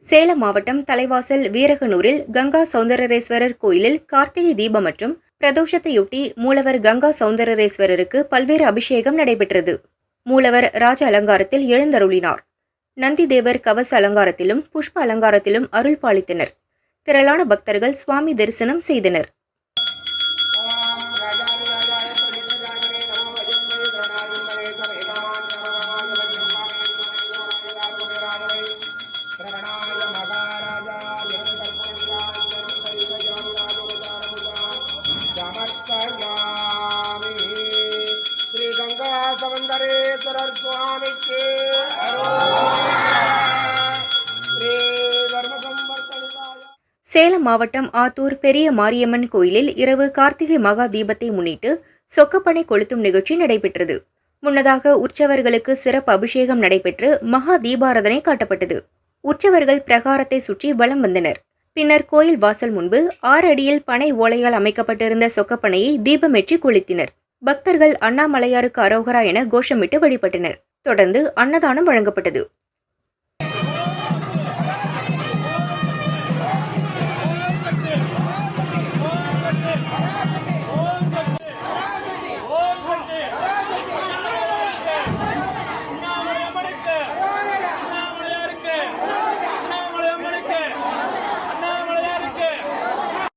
சேலம் மாவட்டம் தலைவாசல் வீரகனூரில் கங்கா சௌந்தரேஸ்வரர் கோயிலில் கார்த்திகை தீபம் மற்றும் பிரதோஷத்தையொட்டி மூலவர் கங்கா சௌந்தரேஸ்வரருக்கு பல்வேறு அபிஷேகம் நடைபெற்றது. மூலவர் ராஜ அலங்காரத்தில் எழுந்தருளினார். நந்திதேவர் கவச அலங்காரத்திலும் புஷ்ப அலங்காரத்திலும் அருள் பாலித்தனர். திரளான பக்தர்கள் சுவாமி தரிசனம் செய்தனர். श्री गंगा सौंदरेश्वर स्वामी के சேலம் மாவட்டம் ஆத்தூர் பெரிய மாரியம்மன் கோயிலில் இரவு கார்த்திகை மகா தீபத்தை முன்னிட்டு சொக்கப்பனை கொளுத்தும் நிகழ்ச்சி நடைபெற்றது. முன்னதாக உற்சவர்களுக்கு சிறப்பு அபிஷேகம் நடைபெற்று மகா தீபாராதனை காட்டப்பட்டது. உற்சவர்கள் பிரகாரத்தை சுற்றி வலம் வந்தனர். பின்னர் கோயில் வாசல் முன்பு 6 அடியில் பனை ஓலையால் அமைக்கப்பட்டிருந்த சொக்கப்பனையை தீபமேற்றி கொளுத்தினர். பக்தர்கள் அண்ணாமலையாருக்கு அரோகரா என கோஷமிட்டு வழிபட்டனர். தொடர்ந்து அன்னதானம் வழங்கப்பட்டது.